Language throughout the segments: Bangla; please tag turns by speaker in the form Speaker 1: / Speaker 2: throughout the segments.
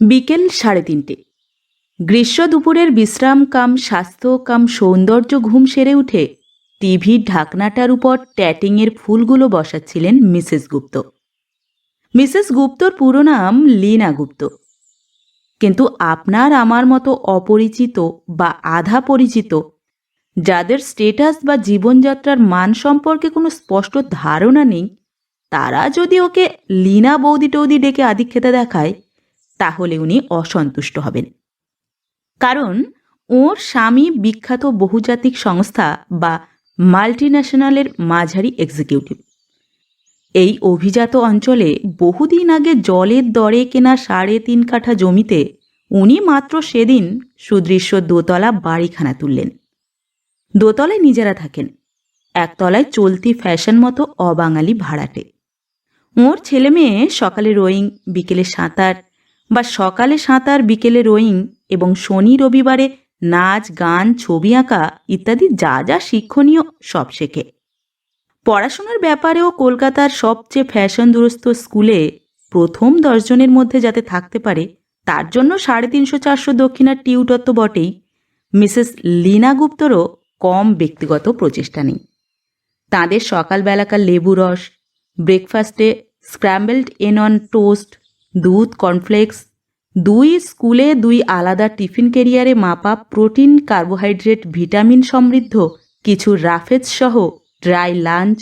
Speaker 1: বিকেল 3:30। গ্রীষ্ম দুপুরের বিশ্রাম কাম স্বাস্থ্য কাম সৌন্দর্য ঘুম সেরে উঠে টিভির ঢাকনাটার উপর ট্যাটিংয়ের ফুলগুলো বসাচ্ছিলেন মিসেস গুপ্ত। মিসেস গুপ্তর পুরো নাম লীনা গুপ্ত, কিন্তু আপনার আমার মতো অপরিচিত বা আধা পরিচিত, যাদের স্টেটাস বা জীবনযাত্রার মান সম্পর্কে কোনো স্পষ্ট ধারণা নেই, তারা যদি ওকে লীনা বৌদি টৌদি ডেকে আদিক্ষেতা দেখায়, তাহলে উনি অসন্তুষ্ট হবেন। কারণ ওর স্বামী বিখ্যাত বহুজাতিক সংস্থা বা মাল্টিন্যাশনালের মাঝারি এক্সিকিউটিভ। এই অভিজাত অঞ্চলে বহুদিন আগে জলের দরে কেনা 3.5 কাঠা জমিতে উনি মাত্র সেদিন সুদৃশ্য দোতলা বাড়িখানা তুললেন। দোতলায় নিজেরা থাকেন, একতলায় চলতি ফ্যাশন মতো অবাঙালি ভাড়াটে। ওর ছেলে মেয়ে সকালে রোয়িং, বিকেলে সাঁতার, বা সকালে সাঁতার বিকেলে রোয়িং, এবং শনি রবিবারে নাচ গান ছবি আঁকা ইত্যাদি যা যা শিক্ষণীয় সব শেখে। পড়াশোনার ব্যাপারেও কলকাতার সবচেয়ে ফ্যাশন দুরস্ত স্কুলে প্রথম 10 জনের মধ্যে যাতে থাকতে পারে, তার জন্য 350-400 দক্ষিণার টিউটর তো বটেই। মিসেস লীনা গুপ্তরও কম ব্যক্তিগত প্রচেষ্টা নেই। তাঁদের সকালবেলাকার লেবু রস, ব্রেকফাস্টে স্ক্র্যাম্বলড এন অন টোস্ট, দুধ, কর্নফ্লেক্স, 2 স্কুলে 2 আলাদা টিফিন ক্যারিয়ারে মাপা প্রোটিন, কার্বোহাইড্রেট, ভিটামিন সমৃদ্ধ কিছু রাফেজ সহ ড্রাই লাঞ্চ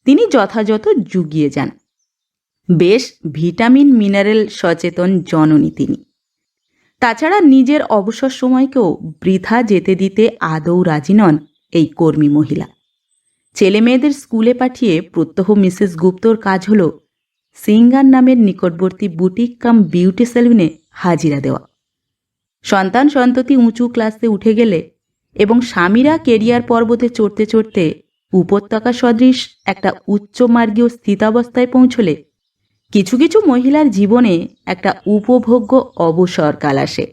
Speaker 1: তিনি যথাযথ জুগিয়ে যান। বেশ ভিটামিন মিনারেল সচেতন জননী তিনি। তাছাড়া নিজের অবসর সময়কেও বৃথা যেতে দিতে আদৌ রাজি নন এই কর্মী মহিলা। ছেলে মেয়েদের স্কুলে পাঠিয়ে প্রত্যহ মিসেস গুপ্তর কাজ হল সিঙ্গার নামের নিকটবর্তী বুটিক কাম বিউটি সেলুনে হাজিরা দেওয়া। সন্তান সন্ততি উঁচু ক্লাসে উঠে গেলে এবং স্বামীরা কেরিয়ার পর্বতে চড়তে চড়তে উপত্যকা সদৃশ একটা উচ্চমার্গীয় স্থিতাবস্থায় পৌঁছলে কিছু কিছু মহিলার জীবনে একটা উপভোগ্য অবসরকাল আসে।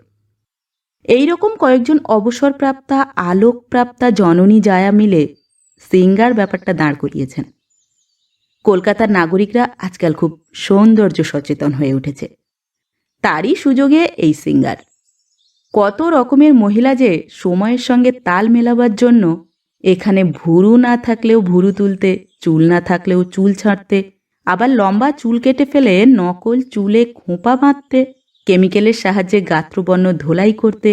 Speaker 1: এইরকম কয়েকজন অবসরপ্রাপ্তা আলোকপ্রাপ্তা জননী জায়া মিলে সিঙ্গার ব্যাপারটা দাঁড় করিয়েছেন। কলকাতার নাগরিকরা আজকাল খুব সৌন্দর্য সচেতন হয়ে উঠেছে, তারই সুযোগে এই সিঙ্গার। কত রকমের মহিলা যে সময়ের সঙ্গে তাল মেলাবার জন্য এখানে ভুরু না থাকলেও ভুরু তুলতে, চুল না থাকলেও চুল ছাঁটতে, আবার লম্বা চুল কেটে ফেলে নকল চুলে খোঁপা বাঁধতে, কেমিক্যালের সাহায্যে গাত্রবর্ণ ধোলাই করতে,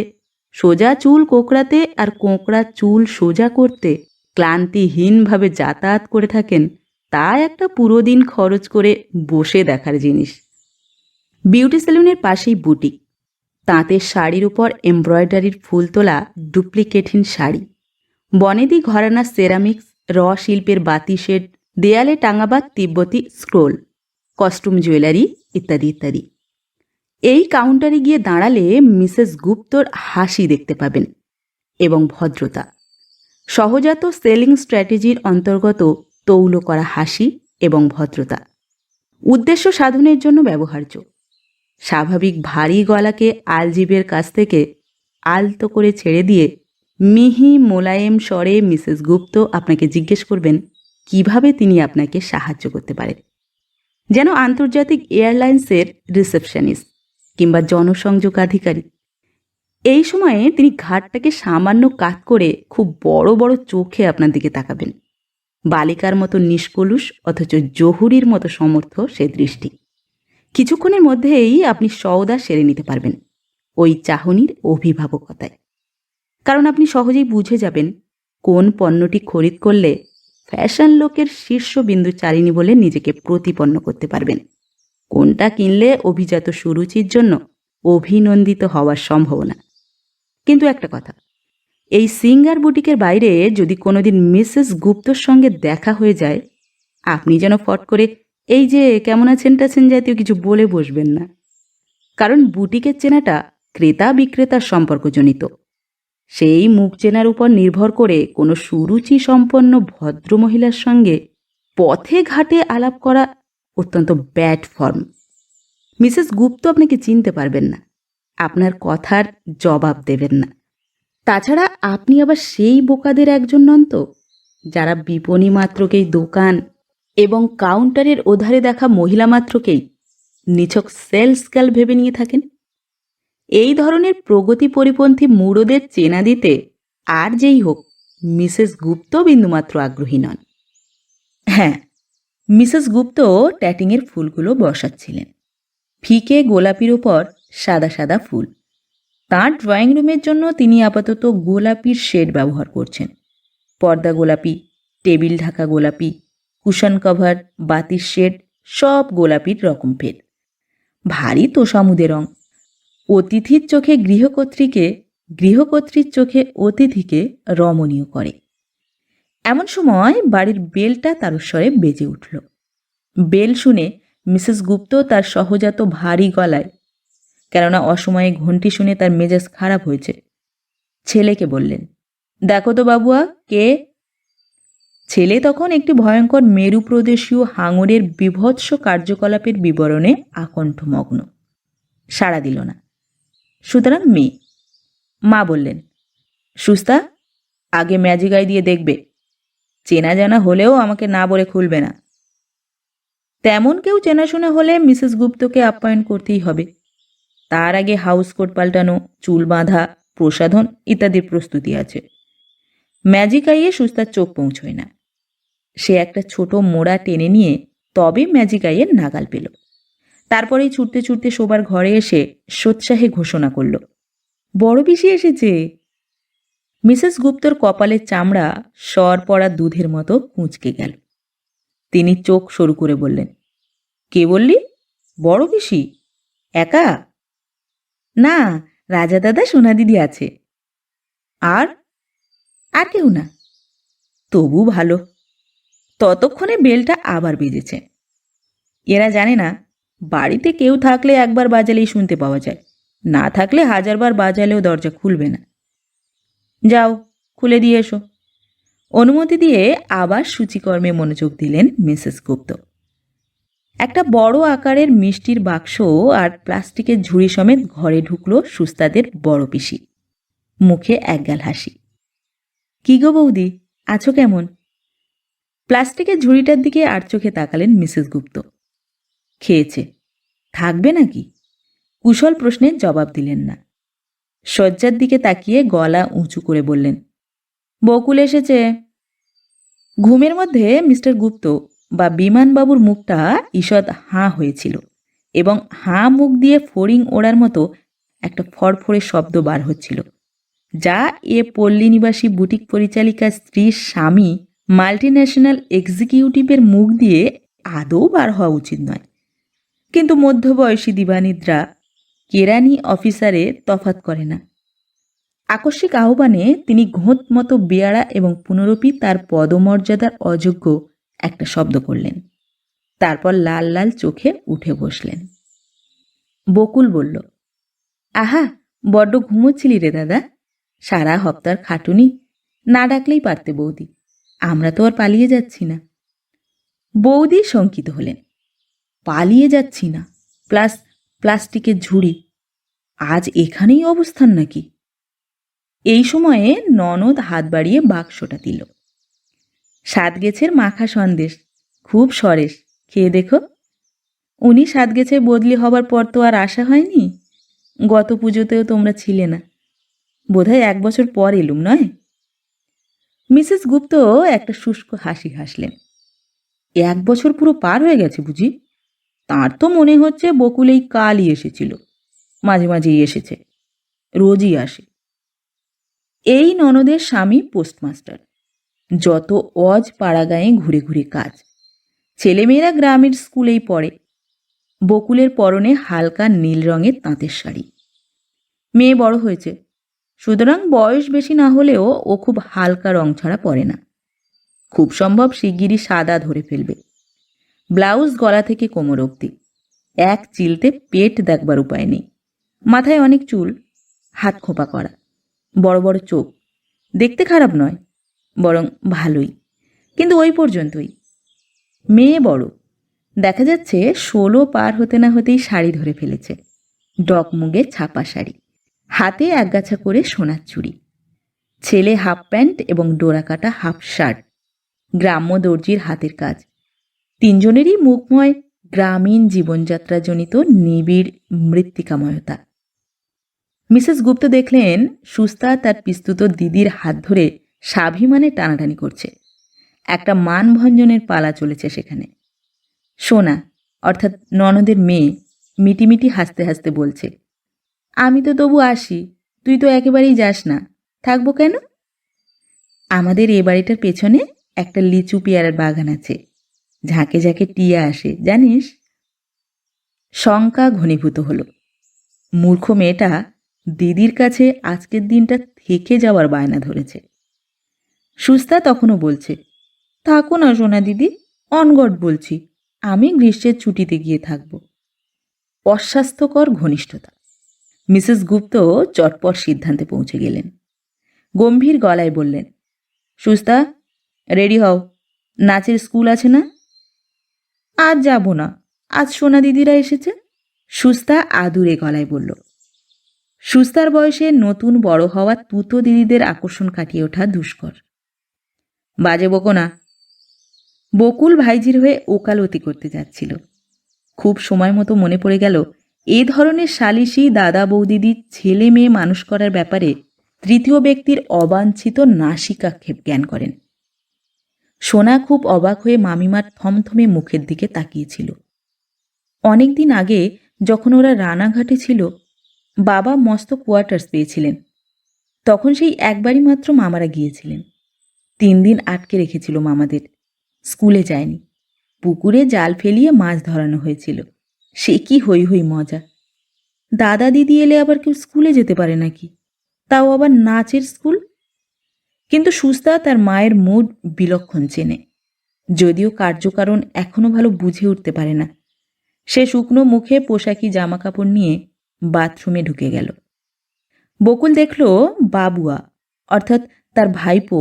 Speaker 1: সোজা চুল কোঁকড়াতে আর কোঁকড়া চুল সোজা করতে ক্লান্তিহীনভাবে যাতায়াত করে থাকেন, তা একটা পুরো দিন খরচ করে বসে দেখার জিনিস। বিউটি সেলুনের পাশেই বুটিক। তাঁতের শাড়ির উপর এমব্রয়ডারির ফুল তোলা ডুপ্লিকেটহীন শাড়ি, বনেদি ঘরানা সেরামিক্স, র শিল্পের বাতি শেড, দেয়ালে টাঙাবা তিব্বতী স্ক্রোল, কস্টিউম জুয়েলারি ইত্যাদি ইত্যাদি। এই কাউন্টারে গিয়ে দাঁড়ালে মিসেস গুপ্তর হাসি দেখতে পাবেন এবং ভদ্রতা, সহজাত সেলিং স্ট্র্যাটেজির অন্তর্গত তৌল করা হাসি এবং ভদ্রতা উদ্দেশ্য সাধনের জন্য ব্যবহার্য। স্বাভাবিক ভারী গলাকে আলজিবের কাছ থেকে আলতো করে ছেড়ে দিয়ে মিহি মোলায়েম স্বরে মিসেস গুপ্ত আপনাকে জিজ্ঞেস করবেন কিভাবে তিনি আপনাকে সাহায্য করতে পারেন, যেন আন্তর্জাতিক এয়ারলাইন্সের রিসেপশনিস্ট কিংবা জনসংযোগ আধিকারিক। এই সময়ে তিনি ঘাটটাকে সামান্য কাত করে খুব বড় বড় চোখে আপনার দিকে তাকাবেন। বালিকার মতো নিষ্কলুষ অথচ জহুরির মতো সমর্থ সে দৃষ্টি। কিছুক্ষণের মধ্যেই আপনি সওদা সেরে নিতে পারবেন ওই চাহনির অভিভাবকতায়, কারণ আপনি সহজেই বুঝে যাবেন কোন পণ্যটি খরিদ করলে ফ্যাশন লোকের শীর্ষবিন্দু চালিনী বলে নিজেকে প্রতিপন্ন করতে পারবেন, কোনটা কিনলে অভিজাত সুরুচির জন্য অভিনন্দিত হওয়ার সম্ভাবনা। কিন্তু একটা কথা, এই সিঙ্গার বুটিকের বাইরে যদি কোনোদিন মিসেস গুপ্তর সঙ্গে দেখা হয়ে যায়, আপনি যেন ফট করে এই যে কেমন আছেন টাছেন জাতীয় কিছু বলে বসবেন না। কারণ বুটিকের চেনাটা ক্রেতা বিক্রেতার সম্পর্কজনিত। সেই মুখ চেনার উপর নির্ভর করে কোনো সুরুচি সম্পন্ন ভদ্রমহিলার সঙ্গে পথে ঘাটে আলাপ করা অত্যন্ত ব্যাড ফর্ম। মিসেস গুপ্ত আপনাকে চিনতে পারবেন না, আপনার কথার জবাব দেবেন না। তাছাড়া আপনি আবার সেই বোকাদের একজন নন তো, যারা বিপণী মাত্রকেই দোকান এবং কাউন্টারের ওধারে দেখা মহিলা মাত্রকেই নিছক সেলস গার্ল ভেবে নিয়ে থাকেন। এই ধরনের প্রগতি পরিপন্থী মূঢ়দের চেনা দিতে আর যেই হোক মিসেস গুপ্ত বিন্দুমাত্র আগ্রহী নন। হ্যাঁ, মিসেস গুপ্ত ট্যাটিংয়ের ফুলগুলো বসাচ্ছিলেন। ফিকে গোলাপির ওপর সাদা সাদা ফুল। তাঁর ড্রয়িং রুমের জন্য তিনি আপাতত গোলাপির শেড ব্যবহার করছেন। পর্দা গোলাপি, টেবিল ঢাকা গোলাপি, কুশন কভার, বাতির শেড সব গোলাপির রকম ফের। ভারী তোষামুদে রং। অতিথির চোখে গৃহকর্ত্রীকে, গৃহকর্ত্রীর চোখে অতিথিকে রমণীয় করে। এমন সময় বাড়ির বেলটা তারস্বরে বেজে উঠল। বেল শুনে মিসেস গুপ্ত তার সহজাত ভারী গলায়, কেননা অসময়ে ঘণ্টি শুনে তার মেজাজ খারাপ হয়েছে, ছেলেকে বললেন, দেখো তো বাবুয়া, কে? ছেলে তখন একটি ভয়ঙ্কর মেরু প্রদেশীয় হাঙরের বীভৎস কার্যকলাপের বিবরণে আকণ্ঠমগ্ন। সাড়া দিল না। সুতরাং মেয়ে। মা বললেন, সুস্তা, আগে ম্যাজিক আই দিয়ে দেখবে। চেনা জানা হলেও আমাকে না বলে খুলবে না। তেমন কেউ চেনাশোনা হলে মিসেস গুপ্তকে আপ্যায়ন করতেই হবে। তার আগে হাউস কোট পাল্টানো, চুল বাঁধা, প্রসাধন ইত্যাদির প্রস্তুতি আছে। ম্যাজিক আইয়ে সুস্তার চোখ পৌঁছয় না। সে একটা ছোট মোড়া টেনে নিয়ে তবে ম্যাজিক আইয়ের নাগাল পেল। তারপরেই ছুটতে ছুটতে শোবার ঘরে এসে সোৎসাহে ঘোষণা করল, বড় পিসি এসেছে। মিসেস গুপ্তর কপালের চামড়া সর পড়া দুধের মতো কুঁচকে গেল। তিনি চোখ সরু করে বললেন, কে বললি? বড় পিসি? একা? না, রাজা দাদা, সোনা দিদি আছে। আর? আর কেউ না। তবু ভালো। ততক্ষণে বেলটা আবার বেজেছে। এরা জানে না বাড়িতে কেউ থাকলে একবার বাজালেই শুনতে পাওয়া যায়, না থাকলে হাজারবার বাজালেও দরজা খুলবে না। যাও, খুলে দিয়ে এসো। অনুমতি দিয়ে আবার সূচিকর্মে মনোযোগ দিলেন মিসেস গুপ্ত। একটা বড় আকারের মিষ্টির বাক্স আর প্লাস্টিকের ঝুড়ি সমেত ঘরে ঢুকলো সুস্তাদের বড় পিসি। মুখে একগাল হাসি। কি গো বৌদি, আছো কেমন? প্লাস্টিকের ঝুড়িটার দিকে আর চোখে তাকালেন মিসেস গুপ্ত। খেয়েছে, থাকবে নাকি? কুশল প্রশ্নের জবাব দিলেন না। শয্যার দিকে তাকিয়ে গলা উঁচু করে বললেন, বকুল এসেছে। ঘুমের মধ্যে মিস্টার গুপ্ত বা বিমানবাবুর মুখটা ঈষৎ হাঁ হয়েছিল এবং হাঁ মুখ দিয়ে ফড়িং ওড়ার মতো একটা ফড়ফড়ে শব্দ বার হচ্ছিল, যা এ পল্লী নিবাসী বুটিক পরিচালিকার স্ত্রীর স্বামী মাল্টিন্যাশনাল এক্সিকিউটিভের মুখ দিয়ে আদৌ বার হওয়া উচিত নয়। কিন্তু মধ্যবয়সী দিবানিদ্রা কেরানি অফিসারে তফাত করে না। আকস্মিক আহ্বানে তিনি ঘোঁত মতো বেয়াড়া এবং পুনরপি তার পদমর্যাদার অযোগ্য একটা শব্দ করলেন। তারপর লাল লাল চোখে উঠে বসলেন। বকুল বলল, আহা, বড্ড ঘুমোচ্ছিলি রে দাদা। সারা হপ্তার খাটুনি, না ডাকলেই পারতে বৌদি। আমরা তো আর পালিয়ে যাচ্ছি না। বৌদি শঙ্কিত হলেন। পালিয়ে যাচ্ছি না, প্লাস প্লাস্টিকের ঝুড়ি, আজ এখানেই অবস্থান নাকি? এই সময়ে ননদ হাত বাড়িয়ে বাক্সটা দিল। সাতগেছের মাখা সন্দেশ, খুব সরেস, খেয়ে দেখো। উনি সাতগেছে বদলি হবার পর তো আর আসা হয়নি। গত পুজোতেও তোমরা ছিলে না, বোধহয় 1 বছর পর এলুম, নয়? মিসেস গুপ্ত একটা শুষ্ক হাসি হাসলেন। 1 বছর পুরো পার হয়ে গেছে বুঝি? তার তো মনে হচ্ছে বকুল এই কালই এসেছিল, মাঝে মাঝেই এসেছে, রোজই আসে। এই ননদের স্বামী পোস্টমাস্টার, যত অজ পাড়াগাঁয়ে ঘুরে ঘুরে কাজ। ছেলেমেয়েরা গ্রামের স্কুলেই পড়ে। বকুলের পরনে হালকা নীল রঙের তাঁতের শাড়ি। মেয়ে বড় হয়েছে, সুতরাং বয়স বেশি না হলেও ও খুব হালকা রং ছাড়া পরে না। খুব সম্ভব শিগগিরই সাদা ধরে ফেলবে। ব্লাউজ গলা থেকে কোমর অবধি, এক চিলতে পেট দেখবার উপায় নেই। মাথায় অনেক চুল, হাত খোঁপা করা, বড় বড় চোখ। দেখতে খারাপ নয়, বরং ভালোই, কিন্তু ওই পর্যন্তই। মেয়ে বড়, দেখা যাচ্ছে 16 পার হতে না হতেই শাড়ি ধরে ফেলেছে। ডকমুগে ছাপা শাড়ি, হাতে একগাছা করে সোনার চুড়ি। ছেলে হাফ প্যান্ট এবং ডোরাকাটা হাফ শার্ট, গ্রাম্য দর্জির হাতের কাজ। তিনজনেরই মুখময় গ্রামীণ জীবনযাত্রাজনিত নিবিড় মৃত্তিকাময়তা। মিসেস গুপ্ত দেখলেন সুস্তা তার পিস্তুত দিদির হাত ধরে স্বাভিমানে টানাটানি করছে। একটা মানভঞ্জনের পালা চলেছে সেখানে। সোনা অর্থাৎ ননদের মেয়ে মিটিমিটি হাসতে হাসতে বলছে, আমি তো তবু আসি, তুই তো একেবারেই যাস না, থাকবো কেন? আমাদের এ বাড়িটার পেছনে একটা লিচু পেয়ারার বাগান আছে, ঝাঁকে ঝাঁকে টিয়া আসে জানিস। শঙ্কা ঘনীভূত হলো। মূর্খ মেয়েটা দিদির কাছে আজকের দিনটা থেকে যাওয়ার বায়না ধরেছে। সুস্তা তখনও বলছে, থাকো না সোনা দিদি, অনগট বলছি, আমি গ্রীষ্মের ছুটিতে গিয়ে থাকব। অস্বাস্থ্যকর ঘনিষ্ঠতা। মিসেস গুপ্ত চটপট সিদ্ধান্তে পৌঁছে গেলেন। গম্ভীর গলায় বললেন, সুস্তা, রেডি হও, নাচের স্কুল আছে না? আজ যাব না, আজ সোনা দিদিরা এসেছে, সুস্তা আদুরে গলায় বলল। সুস্তার বয়সে নতুন বড় হওয়া তুতো দিদিদের আকর্ষণ কাটিয়ে ওঠা দুষ্কর। বাজে বকো না। বকুল ভাইজির হয়ে ওকালতি করতে যাচ্ছিল। খুব সময় মতো মনে পড়ে গেল এ ধরনের সালিশি দাদা বৌদিদি ছেলে মেয়ে মানুষ করার ব্যাপারে তৃতীয় ব্যক্তির অবাঞ্ছিত নাসিকাক্ষেপ জ্ঞান করেন। সোনা খুব অবাক হয়ে মামিমার থমথমে মুখের দিকে তাকিয়েছিল। অনেকদিন আগে যখন ওরা রানাঘাটে ছিল, বাবা মস্ত কোয়ার্টার্স পেয়েছিলেন। তখন সেই একবারই মাত্র মামারা গিয়েছিলেন। 3 দিন আটকে রেখেছিল মামাদের, স্কুলে যায়নি। পুকুরে জাল ফেলিয়ে মাছ ধরানো হয়েছিল। সে কি হই হই মজা। দাদা দিদি এলে আবার কেউ স্কুলে যেতে পারে নাকি, তাও আবার নাচের স্কুল? কিন্তু সুস্তা তার মায়ের মুড বিলক্ষণ চেনে, যদিও কার্যকারণ এখনো ভালো বুঝে উঠতে পারে না। সে শুকনো মুখে পোশাকি জামা কাপড় নিয়ে বাথরুমে ঢুকে গেল। বকুল দেখল বাবুয়া অর্থাৎ তার ভাইপো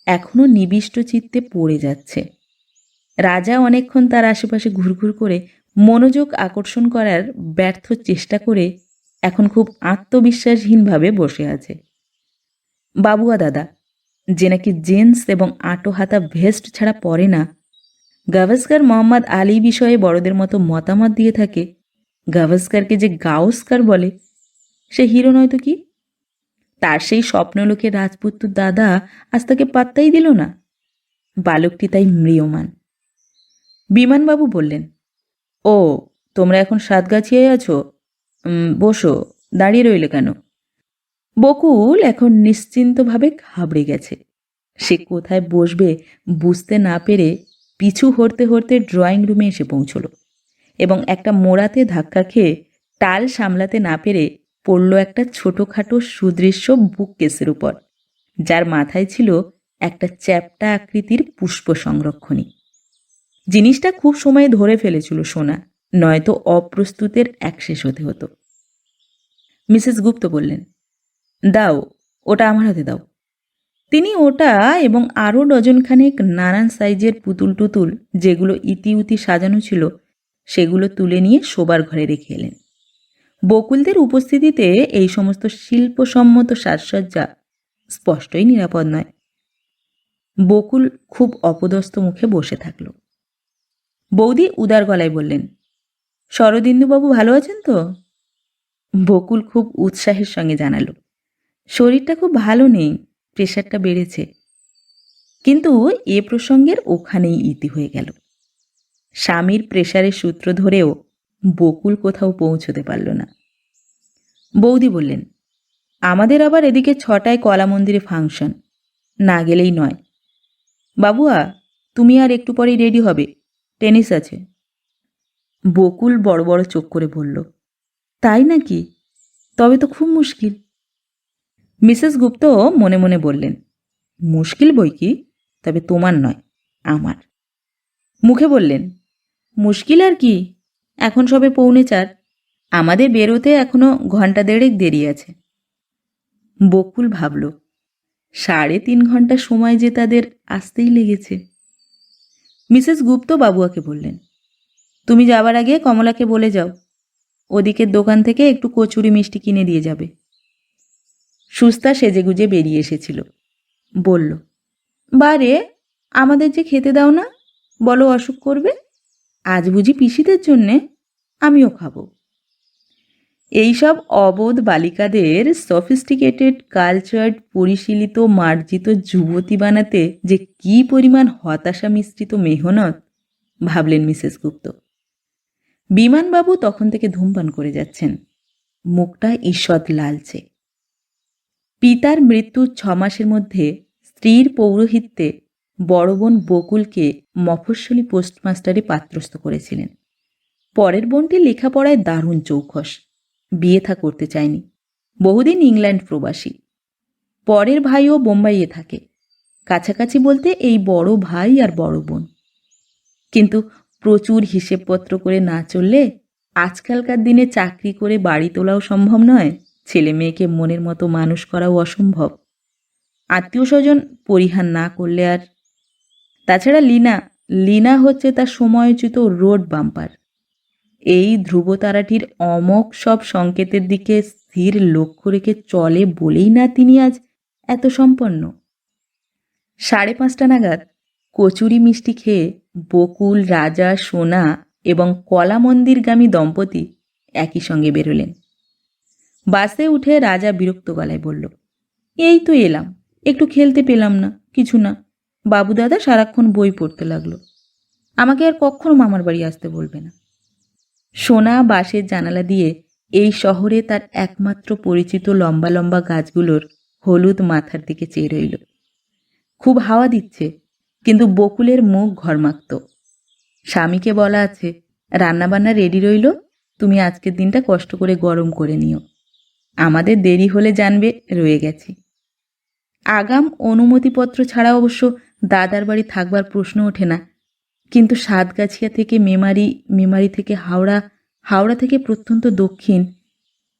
Speaker 1: এখনো নিবিষ্ট চিত্তে পড়ে যাচ্ছে। রাজা অনেকক্ষণ তার আশেপাশে ঘুরঘুর করে মনোযোগ আকর্ষণ করার ব্যর্থ চেষ্টা করে এখন খুব আত্মবিশ্বাসহীনভাবে বসে আছে। বাবুয়া দাদা, যে নাকি জিন্স এবং আটো হাতা ভেস্ট ছাড়া পরে না, গাভাস্কার মোহাম্মদ আলী বিষয়ে বড়দের মতো মতামত দিয়ে থাকে, গাভাস্কারকে যে গাওস্কার বলে, সে হিরো নয়তো কি? তার সেই স্বপ্নলোকের রাজপুত্র দাদা আজ তাকে পাত্তাই দিল না। বালকটি তাই ম্রিয়মান। বিমানবাবু বললেন, ও তোমরা এখন সাতগাছিয়ায় আছো? বসো, দাঁড়িয়ে রইলে কেন? বকুল এখন নিশ্চিন্তভাবে ঘাবড়ে গেছে। সে কোথায় বসবে বুঝতে না পেরে পিছু হরতে হরতে ড্রয়িং রুমে এসে পৌঁছল এবং একটা মোড়াতে ধাক্কা খেয়ে টাল সামলাতে না পেরে পড়ল একটা ছোটোখাটো সুদৃশ্য বুক কেসের উপর, যার মাথায় ছিল একটা চ্যাপ্টা আকৃতির পুষ্প সংরক্ষণী। জিনিসটা খুব সময় ধরে ফেলেছিল সোনা, নয়তো অপ্রস্তুতের একশেষ হতে হতো। মিসেস গুপ্ত বললেন, দাও, ওটা আমার হাতে দাও। তিনি ওটা এবং আরও ডজনখানেক নানান সাইজের পুতুল টুতুল যেগুলো ইতিউতি সাজানো ছিল সেগুলো তুলে নিয়ে শোবার ঘরে রেখে এলেন। বকুলদের উপস্থিতিতে এই সমস্ত শিল্পসম্মত সাজসজ্জা স্পষ্টই নিরাপদ নয়। বকুল খুব অপদস্থ মুখে বসে থাকল। বৌদি উদার গলায় বললেন, শরদিন্দুবাবু ভালো আছেন তো? বকুল খুব উৎসাহের সঙ্গে জানালো, শরীরটা খুব ভালো নেই, প্রেশারটা বেড়েছে। কিন্তু এ প্রসঙ্গের ওখানেই ইতি হয়ে গেল। স্বামীর প্রেশারের সূত্র ধরেও বকুল কোথাও পৌঁছতে পারল না। বৌদি বললেন, আমাদের আবার এদিকে 6টায় কলা মন্দিরে ফাংশন, না গেলেই নয়। বাবুয়া, তুমি আর একটু পরেই রেডি হবে, টেনিস আছে। বকুল বড় বড় চোখ করে বলল, তাই নাকি? তবে তো খুব মুশকিল। মিসেস গুপ্ত মনে মনে বললেন, মুশকিল বই কি, তবে তোমার নয়, আমার। মুখে বললেন, মুশকিল আর কি, এখন সবে 3:45, আমাদের বেরোতে এখনো 1.5 ঘন্টা দেরি আছে। বকুল ভাবল, 3.5 ঘন্টা সময় যে তাদের আসতেই লেগেছে। মিসেস গুপ্ত বাবুয়াকে বললেন, তুমি যাবার আগে কমলাকে বলে যাও, ওদিকের দোকান থেকে একটু কচুরি মিষ্টি কিনে দিয়ে যাবে। সুস্তা সেজেগুজে বেরিয়ে এসেছিল। বলল, বারে, আমাদের যে খেতে দাও না, বলো অসুখ করবে। আজ বুঝি পিসিদের জন্যে? আমিও খাবো। এইসব অবোধ বালিকাদের সফিস্টিকেটেড কালচার্ড পরিশীলিত মার্জিত যুবতী বানাতে যে কী পরিমাণ হতাশা মিশ্রিত মেহনত, ভাবলেন মিসেস গুপ্ত। বিমানবাবু তখন থেকে ধূমপান করে যাচ্ছেন, মুখটা ঈষৎ লালচে। পিতার মৃত্যুর 6 মাসের মধ্যে স্ত্রীর পৌরোহিত্যে বড় বোন বকুলকে মফস্বলী পোস্টমাস্টারে পাত্রস্থ করেছিলেন। পরের বোনটি লেখাপড়ায় দারুণ চৌখস, বিয়ে থা করতে চায়নি, বহুদিন ইংল্যান্ড প্রবাসী। পরের ভাইও বোম্বাইয়ে থাকে, কাছাকাছি বলতে এই বড় ভাই আর বড় বোন। কিন্তু প্রচুর হিসেবপত্র করে না চললে আজকালকার দিনে চাকরি করে বাড়ি তোলাও সম্ভব নয়, ছেলে মেয়েকে মনের মতো মানুষ করাও অসম্ভব। আত্মীয় স্বজন পরিহার না করলে আর। তাছাড়া লীনা হচ্ছে তার সময়োচিত রোড বাম্পার। এই ধ্রুবতারাটির অমোঘ সব সংকেতের দিকে স্থির লক্ষ্য রেখে চলে বলেই না তিনি আজ এত সম্পন্ন। 5:30 নাগাদ কচুরি মিষ্টি খেয়ে বকুল, রাজা, সোনা এবং কলা মন্দিরগামী দম্পতি একই সঙ্গে বেরোলেন। বাসে উঠে রাজা বিরক্ত গলায় বলল, এই তো এলাম, একটু খেলতে পেলাম না, কিছু না। বাবু দাদা সারাক্ষণ বই পড়তে লাগলো, আমাকে আর কখনো মামার বাড়ি আসতে বলবে না। সোনা বাসের জানালা দিয়ে এই শহরে তার একমাত্র পরিচিত লম্বা লম্বা গাছগুলোর হলুদ মাথার দিকে চেয়ে রইল। খুব হাওয়া দিচ্ছে, কিন্তু বকুলের মুখ ঘরমাক্ত। স্বামীকে বলা আছে, রান্নাবান্না রেডি রইল, তুমি আজকের দিনটা কষ্ট করে গরম করে নিও, আমাদের দেরি হলে জানবে রয়ে গেছি। আগাম অনুমতিপত্র ছাড়া অবশ্য দাদার বাড়ি থাকবার প্রশ্ন ওঠে না, কিন্তু সাতগাছিয়া থেকে মেমারি, মেমারি থেকে হাওড়া, হাওড়া থেকে প্রত্যন্ত দক্ষিণ,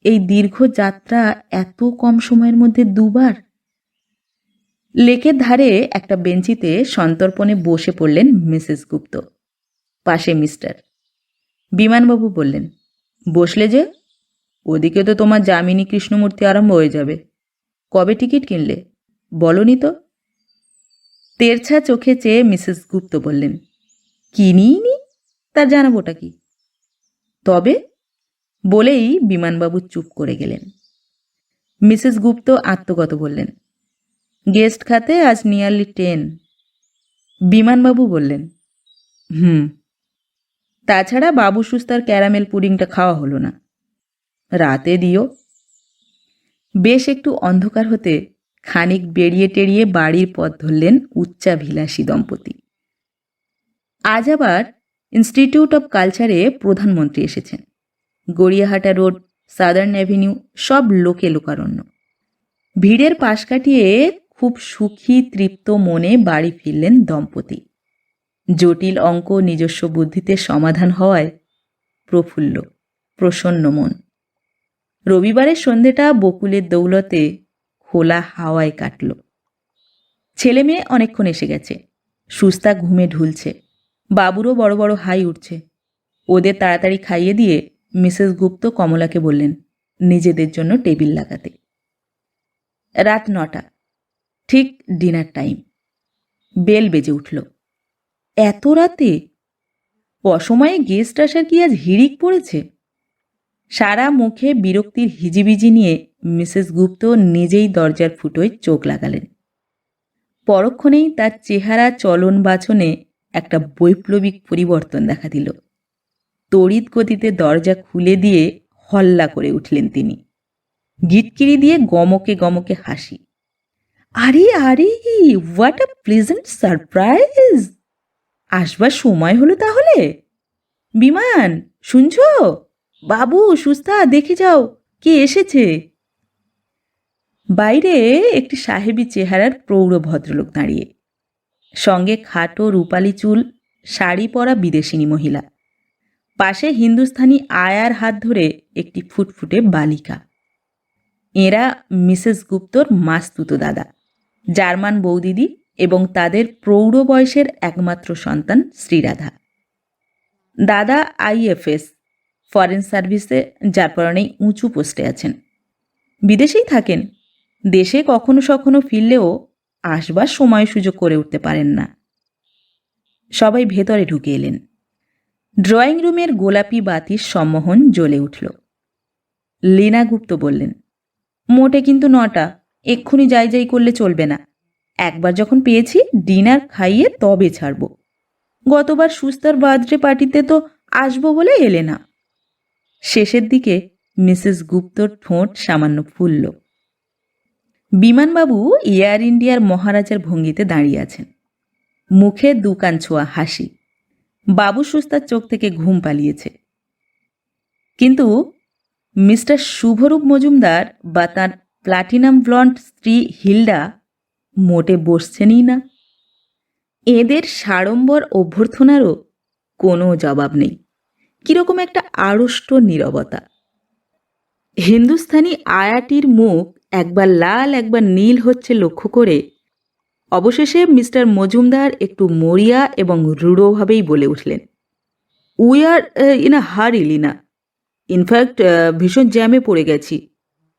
Speaker 1: এই দীর্ঘ যাত্রা এত কম সময়ের মধ্যে 2 বার। লেকের ধারে একটা বেঞ্চিতে সন্তর্পণে বসে পড়লেন মিসেস গুপ্ত, পাশে মিস্টার। বিমানবাবু বললেন, বসলে যে? ওদিকে তো তোমার যামিনী কৃষ্ণমূর্তি আরম্ভ হয়ে যাবে, কবে টিকিট কিনলে বলনি তো? তেরছা চোখে চেয়ে মিসেস গুপ্ত বললেন, কিনিনি, তার জানাবোটা কি? তবে বলেই বিমানবাবু চুপ করে গেলেন। মিসেস গুপ্ত আত্মগত বললেন, গেস্ট খাতে আজ নিয়ারলি 10। বিমানবাবু বললেন, তাছাড়া বাবু সুস্তার ক্যারামেল পুডিংটা খাওয়া হলো না, রাতে দিও। বেশ একটু অন্ধকার হতে খানিক বেরিয়ে টেরিয়ে বাড়ির পথ ধরলেন উচ্চাভিলাষী দম্পতি। আজ আবার ইনস্টিটিউট অব কালচারে প্রধানমন্ত্রী এসেছেন। গড়িয়াহাটা রোড, সাদার্ন অ্যাভিনিউ সব লোকে লোকারণ্য। ভিড়ের পাশ কাটিয়ে খুব সুখী তৃপ্ত মনে বাড়ি ফিরলেন দম্পতি। জটিল অঙ্ক নিজস্ব বুদ্ধিতে সমাধান হওয়ায় প্রফুল্ল প্রসন্ন মন। রবিবারের সন্ধেটা বকুলের দৌলতে খোলা হাওয়ায় কাটল। ছেলে মেয়ে অনেকক্ষণ এসে গেছে, সুস্তা ঘুমে ঢুলছে, বাবুরও বড় বড় হাই উঠছে। ওদের তাড়াতাড়ি খাইয়ে দিয়ে মিসেস গুপ্ত কমলাকে বললেন নিজেদের জন্য টেবিল লাগাতে। রাত 9টা, ঠিক ডিনার টাইম। বেল বেজে উঠল। এত রাতে? অসময়ে গেস্ট আসার কি আজ হিড়িক পড়েছে? সারা মুখে বিরক্তির হিজিবিজি নিয়ে মিসেস গুপ্ত নিজেই দরজার ফুটোয় চোখ লাগালেন। পরক্ষণেই তার চেহারা চলন বাচনে একটা বৈপ্লবিক পরিবর্তন দেখা দিল। তড়িৎ গতিতে দরজা খুলে দিয়ে হল্লা করে উঠলেন তিনি। গিটকিরি দিয়ে গমকে গমকে হাসি। আরে আরে, হোয়াট আ প্লেজেন্ট সারপ্রাইজ! আসবার সময় হলো তাহলে? বিমান, শুনছ? বাবু, সুস্তা, দেখে যাও কে এসেছে। বাইরে একটি সাহেবী চেহারার প্রৌঢ় ভদ্রলোক দাঁড়িয়ে, সঙ্গে খাটো রূপালি চুল, শাড়ি পরা বিদেশিনী মহিলা, পাশে হিন্দুস্থানি আয়ার হাত ধরে একটি ফুটফুটে বালিকা। এরা মিসেস গুপ্তর মাস্তুতো দাদা, জার্মান বৌদিদি এবং তাদের প্রৌঢ় বয়সের একমাত্র সন্তান শ্রীরাধা। দাদা আইএফএস, ফরেন সার্ভিসে, যার কারণেই উঁচু পোস্টে আছেন। বিদেশেই থাকেন, দেশে কখনো সখনো ফিরলেও আসবার সময় সুযোগ করে উঠতে পারেন না। সবাই ভেতরে ঢুকে এলেন। ড্রয়িং রুমের গোলাপি বাতির সম্মোহন জ্বলে উঠল। লীনা গুপ্ত বললেন, মোটে কিন্তু 9টা, এক্ষুনি যাই যাই করলে চলবে না। একবার যখন পেয়েছি ডিনার খাইয়ে তবে ছাড়ব। গতবার সুস্তার বার্থডে পার্টিতে তো আসবো বলে এলে না। শেষের দিকে মিসেস গুপ্তর ঠোঁট সামান্য ফুলল। বিমানবাবু এয়ার ইন্ডিয়ার মহারাজার ভঙ্গিতে দাঁড়িয়ে আছেন, মুখে দুকান ছোঁয়া হাসি। বাবু সুস্তার চোখ থেকে ঘুম পালিয়েছে। কিন্তু মিস্টার শুভরূপ মজুমদার বা তাঁর প্লাটিনাম ব্লন্ড স্ত্রী হিলডা মোটে বসছেনই না। এদের সাড়ম্বর অভ্যর্থনারও কোনো জবাব নেই। কিরকম একটা আড়ষ্ট নীরবতা। হিন্দুস্থানি আয়াটির মুখ একবার লাল একবার নীল হচ্ছে লক্ষ্য করে অবশেষে মিস্টার মজুমদার একটু মরিয়া এবং রূঢ়ভাবেই বলে উঠলেন, উই আর ইন আ হারি লীনা। ইনফ্যাক্ট ভীষণ জ্যামে পড়ে গেছি,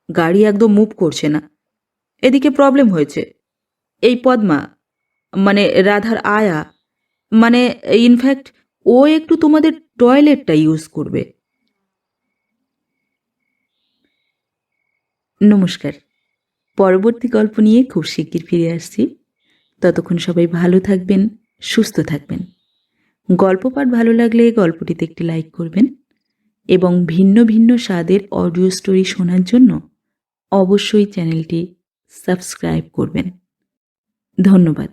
Speaker 1: গাড়ি একদম মুভ করছে না। এদিকে প্রবলেম হয়েছে। এই পদ্মা, মানে রাধার আয়া, মানে ইনফ্যাক্ট ও একটু তোমাদের টয়লেটটা ইউজ করবে। নমস্কার। পরবর্তী গল্প নিয়ে খুব শিগগির ফিরে আসছি। ততক্ষণ সবাই ভালো থাকবেন, সুস্থ থাকবেন। গল্প পাঠ ভালো লাগলে গল্পটিতে একটি লাইক করবেন এবং ভিন্ন ভিন্ন স্বাদের অডিও স্টোরি শোনার জন্য অবশ্যই চ্যানেলটি সাবস্ক্রাইব করবেন। ধন্যবাদ।